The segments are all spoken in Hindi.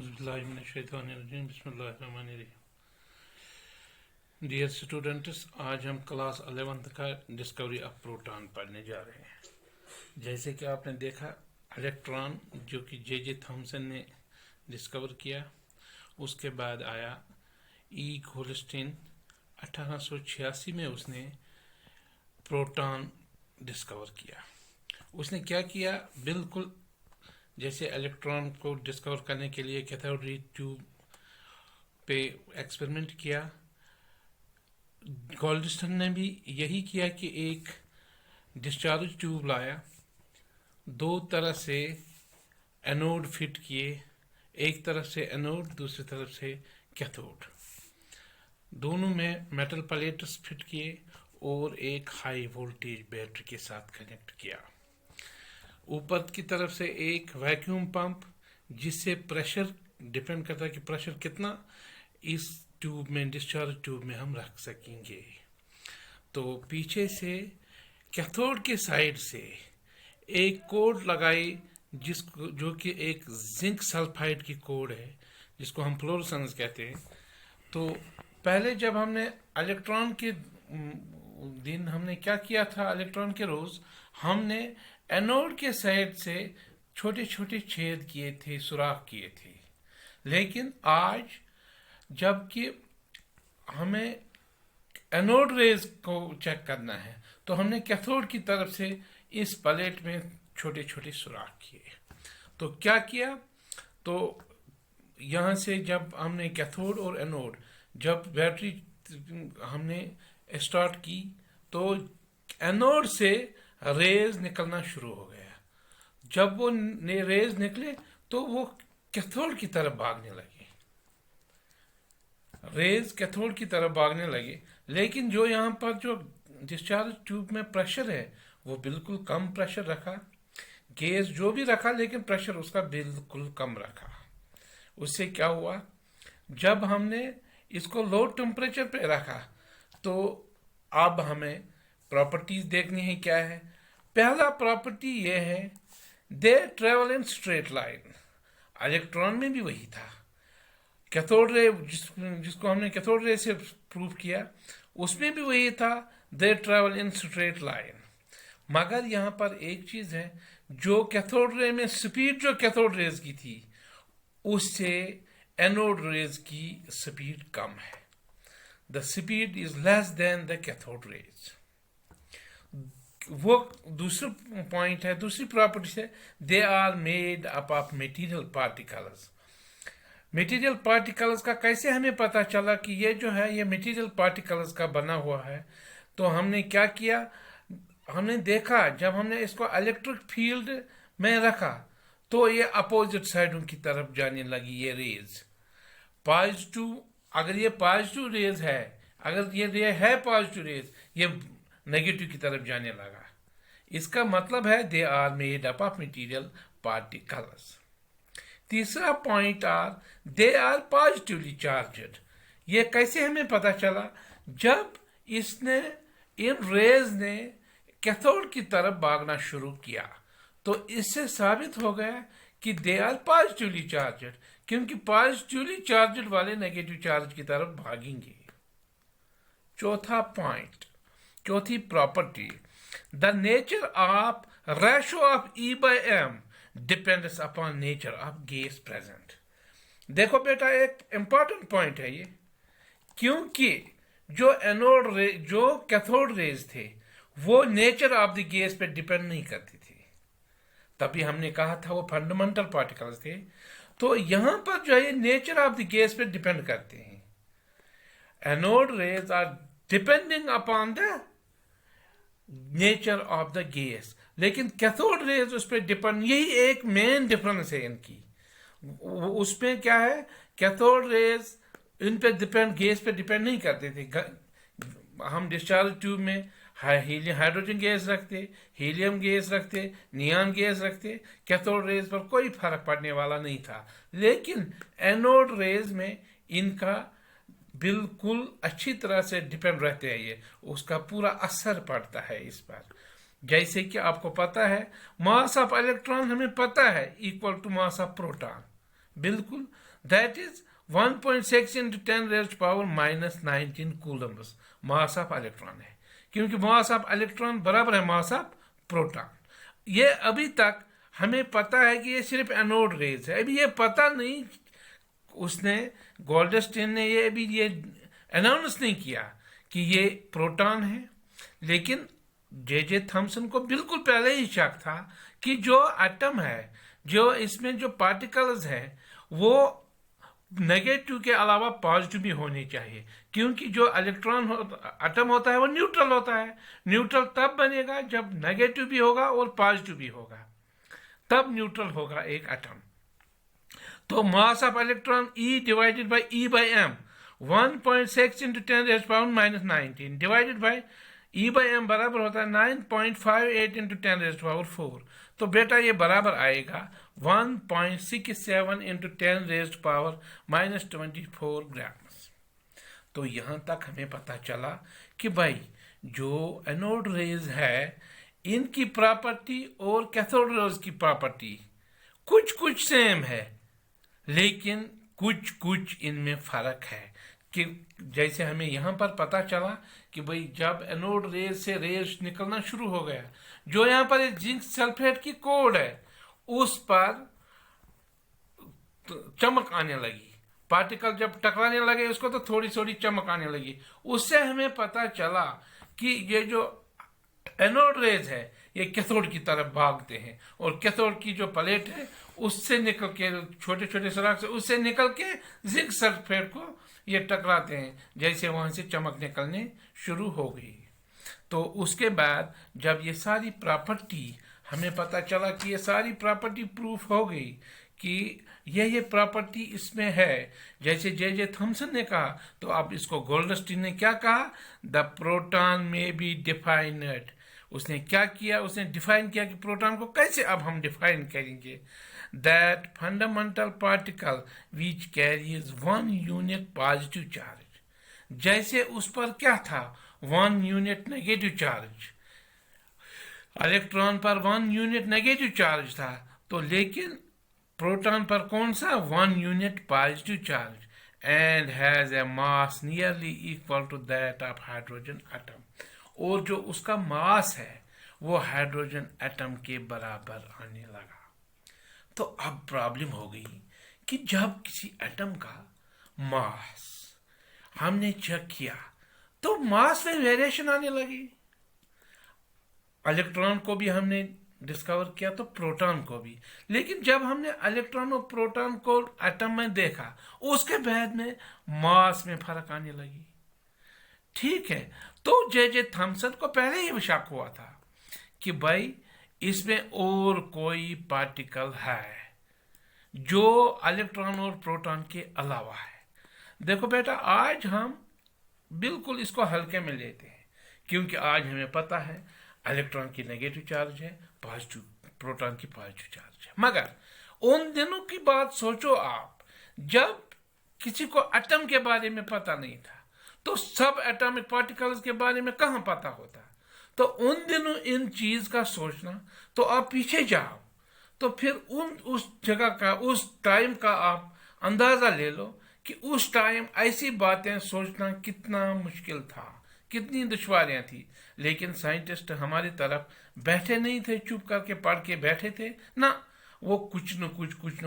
औज़ुबिल्लाहिमिनश्शैतानिर्रजीम बिस्मिल्लाहिर्रहमानिर्रहीम। डियर स्टूडेंट्स, आज हम क्लास 11th का डिस्कवरी ऑफ प्रोटॉन पढ़ने जा रहे हैं। जैसे कि आपने देखा, इलेक्ट्रॉन जो कि जे थॉमसन ने डिस्कवर किया, उसके बाद आया गोल्डस्टीन। 1886 में उसने प्रोटॉन डिस्कवर किया। उसने क्या किया, बिल्कुल जैसे इलेक्ट्रॉन को डिस्कवर करने के लिए कैथोड रे ट्यूब पे एक्सपेरिमेंट किया, गोल्डस्टीन ने भी यही किया कि एक डिस्चार्ज ट्यूब लाया, दो तरह से एनोड फिट किए, एक तरफ से एनोड दूसरी तरफ से कैथोड, दोनों में मेटल प्लेट्स फिट किए और एक हाई वोल्टेज बैटरी के साथ कनेक्ट किया। ऊपर की तरफ से एक वैक्यूम पंप, जिससे प्रेशर डिपेंड करता है कि प्रेशर कितना इस ट्यूब में, डिस्चार्ज ट्यूब में हम रख सकेंगे। तो पीछे से कैथोड के साइड से एक कोड लगाई, जिसको जो कि एक जिंक सल्फाइड की कोड है, जिसको हम फ्लोरोसेंस कहते हैं। तो पहले जब हमने इलेक्ट्रॉन के दिन हमने क्या किया था, इलेक्ट्रॉन के रोज हमने एनोड के साइड से छोटे छोटे छेद किए थे, सुराख किए थे। लेकिन आज जबकि हमें एनोड रेज को चेक करना है, तो हमने कैथोड की तरफ से इस प्लेट में छोटे छोटे सुराख किए। तो क्या किया, तो यहाँ से जब हमने कैथोड और एनोड, जब बैटरी हमने स्टार्ट की, तो एनोड से रेज निकलना शुरू हो गया। जब वो रेज निकले तो वो कैथोड की तरफ भागने लगे, रेज कैथोड की तरफ भागने लगे। लेकिन जो यहाँ पर जो डिस्चार्ज ट्यूब में प्रेशर है, वो बिल्कुल कम प्रेशर रखा, गैस जो भी रखा, लेकिन प्रेशर उसका बिल्कुल कम रखा। उससे क्या हुआ, जब हमने इसको लो टेम्परेचर पे रखा, तो अब हमें प्रॉपर्टीज देखनी है। क्या है, पहला प्रॉपर्टी ये है, they travel in straight line. Electron में भी वही था, कैथोड रे जिसको हमने कैथोड रे से प्रूव किया, उसमें भी वही था, they travel in straight line. मगर यहाँ पर एक चीज है, जो कैथोड रे में स्पीड जो कैथोड रेज की थी, उससे एनोड रेज की स्पीड कम है। The speed is less than the cathode rays. वो दूसरा पॉइंट है, दूसरी प्रॉपर्टी है, they are made up of material particles. Material particles का कैसे हमें पता चला कि ये जो है ये मटेरियल पार्टिकल्स का बना हुआ है? तो हमने क्या किया, हमने देखा, जब हमने इसको इलेक्ट्रिक फील्ड में रखा, तो ये अपोजिट साइडों की तरफ जाने लगी ये रेज। पॉजिटिव, अगर ये पॉजिटिव रेज है, अगर ये रे है पॉजिटिव रेज, ये नेगेटिव की तरफ जाने लगा। इसका मतलब है they are made up of material particles. तीसरा point are they are positively charged. ये कैसे हमें पता चला, जब इसने इन रेज ने कैथोड की तरफ भागना शुरू किया, तो इससे साबित हो गया कि दे आर पॉजिटिवली चार्जड, क्योंकि पॉजिटिवली चार्जड वाले नेगेटिव चार्ज की तरफ भागेंगे। चौथा पॉइंट, चौथी property, the nature of ratio of E by M depends upon nature of gas present. देखो बेटा, एक इंपॉर्टेंट पॉइंट है ये, क्योंकि जो एनोड रे, जो कैथोड रेज थे, वो नेचर ऑफ द गैस पे डिपेंड नहीं करती थी। तभी हमने कहा था वो फंडामेंटल पार्टिकल्स थे। तो यहां पर जो है नेचर ऑफ द गैस पे डिपेंड करते हैं। Anode rays are depending upon the nature of the gas, लेकिन कैथोड रेज उस पर डिपेंड, यही एक मेन डिफरेंस है इनकी। उसमें क्या है, कैथोड रेज इन पे डिपेंड, गैस पे डिपेंड नहीं करते थे। हम डिस्चार्ज ट्यूब में हाइड्रोजन गैस रखते, हीलियम गैस रखते, नियॉन गैस रखते, कैथोड रेज पर कोई फर्क पड़ने वाला नहीं था। लेकिन एनोड रेज में इनका बिल्कुल अच्छी तरह से डिपेंड रहते हैं, ये उसका पूरा असर पड़ता है इस पर। जैसे कि आपको पता है, मास ऑफ इलेक्ट्रॉन हमें पता है equal to mass of proton, बिल्कुल, that is 1.6 into 10 raised power minus 19 coulombs mass of electron है, क्योंकि मास ऑफ इलेक्ट्रॉन बराबर है मास ऑफ प्रोटॉन। ये अभी तक हमें पता है कि ये सिर्फ एनोड रेज है, अभी ये पता नहीं, उसने गोल्डस्टीन ने ये अभी ये अनाउंस नहीं किया कि ये प्रोटॉन है, लेकिन जे थॉमसन को बिल्कुल पहले ही शक था कि जो एटम है, जो इसमें जो पार्टिकल्स है, वो नेगेटिव के अलावा पॉजिटिव भी होनी चाहिए, क्योंकि जो इलेक्ट्रॉन एटम होता है वो न्यूट्रल होता है। न्यूट्रल तब बनेगा जब नेगेटिव भी होगा और पॉजिटिव भी होगा, तब न्यूट्रल होगा एक एटम। तो mass of electron E divided by E by m 1.6 into 10 raised power minus 19 divided by E by m बराबर होता है 9.58 इंटू 10 रेज़्ड पावर 4। तो बेटा ये बराबर आएगा 1.67 into 10 raised power minus 24 grams. तो यहाँ तक हमें पता चला कि भाई जो एनोड रेज है इनकी प्रॉपर्टी और कैथोड रेज की प्रॉपर्टी कुछ कुछ सेम है, लेकिन कुछ कुछ इनमें फर्क है। कि जैसे हमें यहाँ पर पता चला कि भाई जब एनोड रेज से रेज निकलना शुरू हो गया, जो यहाँ पर एक जिंक सल्फेट की कोड है उस पर चमक आने लगी, पार्टिकल जब टकराने लगे उसको तो थोड़ी थोड़ी चमक आने लगी। उससे हमें पता चला कि ये जो एनोड रेज है ये कैथोड की तरफ भागते हैं, और कैथोड की जो प्लेट है उससे निकल के छोटे छोटे सुराख से उससे निकल के जिंक सल्फेट को ये टकराते हैं, जैसे वहां से चमक निकलने शुरू हो गई। तो उसके बाद जब ये सारी प्रॉपर्टी हमें पता चला कि ये सारी प्रॉपर्टी प्रूफ हो गई कि ये प्रॉपर्टी इसमें है, जैसे जे थॉमसन ने कहा, तो अब इसको गोल्डस्टीन ने क्या कहा, द प्रोटॉन में बी डिफाइनेड। उसने क्या किया, उसने डिफाइन किया कि प्रोटॉन को कैसे अब हम डिफाइन करेंगे, that fundamental particle which carries 1 unit positive charge. जैसे उस पर क्या था, 1 यूनिट नेगेटिव चार्ज, इलेक्ट्रॉन पर 1 यूनिट नेगेटिव चार्ज था, तो लेकिन प्रोटॉन पर कौन सा, 1 unit positive charge, and has a mass nearly equal to that of hydrogen atom. और जो उसका मास है वो हाइड्रोजन एटम के बराबर आने लगा। तो अब प्रॉब्लम हो गई कि जब किसी एटम का मास हमने चेक किया तो मास में वेरिएशन आने लगी। इलेक्ट्रॉन को भी हमने डिस्कवर किया तो प्रोटॉन को भी, लेकिन जब हमने इलेक्ट्रॉन और प्रोटॉन को एटम में देखा उसके बाद में मास में फर्क आने लगी। ठीक है, तो जे थॉमसन को ही ये शक हुआ था कि भाई इसमें और कोई पार्टिकल है जो इलेक्ट्रॉन और प्रोटॉन के अलावा है। देखो बेटा, आज हम बिल्कुल इसको हल्के में लेते हैं, क्योंकि आज हमें पता है इलेक्ट्रॉन की नेगेटिव चार्ज है, पॉजिटिव प्रोटॉन की पॉजिटिव चार्ज है। मगर उन दिनों की बात सोचो आप, जब किसी को एटम के बारे में पता नहीं था, तो सब एटॉमिक पार्टिकल्स के बारे में कहाँ पता होता। तो उन दिनों इन चीज का सोचना, तो आप पीछे जाओ तो फिर उस जगह का, उस टाइम का आप अंदाजा ले लो कि उस टाइम ऐसी बातें सोचना कितना मुश्किल था, कितनी दुश्वारियां थी। लेकिन साइंटिस्ट हमारी तरफ बैठे नहीं थे, चुप करके पढ़ के बैठे थे ना, वो कुछ न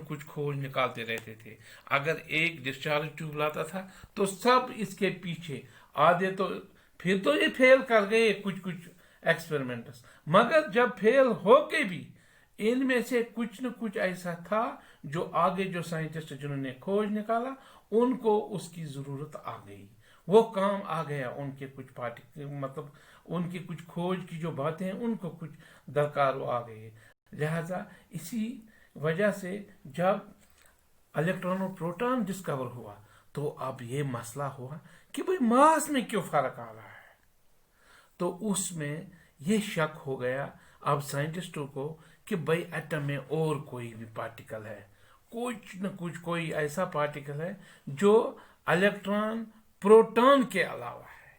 कुछ खोज निकालते रहते थे। अगर एक डिस्चार्ज ट्यूब लाता था तो सब इसके पीछे, आधे तो फिर तो ये फेल कर गए कुछ एक्सपेरिमेंट्स, मगर जब फेल होके भी इनमें से कुछ न कुछ ऐसा था जो आगे जो साइंटिस्ट जिन्होंने खोज निकाला उनको उसकी जरूरत आ गई, वो काम आ गया, उनके कुछ मतलब उनकी कुछ खोज की जो बातें हैं उनको कुछ दरकार वो आ गई। लिहाजा इसी वजह से जब इलेक्ट्रॉन और प्रोटॉन डिस्कवर हुआ तो अब ये मसला हुआ कि भाई मास में क्यों फर्क आ रहा है। तो उसमें ये शक हो गया अब साइंटिस्टों को कि भाई एटम में और कोई भी पार्टिकल है, कुछ न कुछ कोई ऐसा पार्टिकल है जो इलेक्ट्रॉन प्रोटॉन के अलावा है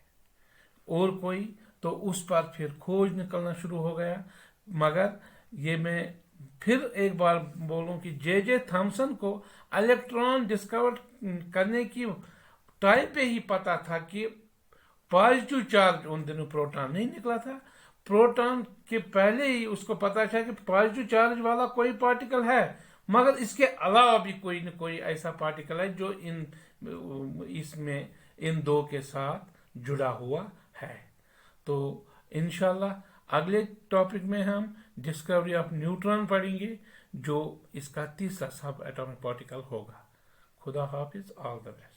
और कोई। तो उस पर फिर खोज निकलना शुरू हो गया। मगर ये मैं फिर एक बार बोलूं कि जे थॉमसन को इलेक्ट्रॉन डिस्कवर करने की टाइम पे ही पता था कि पॉजिटिव चार्ज, उन दिनों प्रोटॉन नहीं निकला था, प्रोटॉन के पहले ही उसको पता था कि पॉजिटिव चार्ज वाला कोई पार्टिकल है, मगर इसके अलावा भी कोई न कोई ऐसा पार्टिकल है जो इसमें इन दो के साथ जुड़ा हुआ है। तो इंशाल्लाह अगले टॉपिक में हम डिस्कवरी ऑफ न्यूट्रॉन पढ़ेंगे, जो इसका तीसरा सब एटॉमिक पार्टिकल होगा। खुदा हाफिज, ऑल द बेस्ट।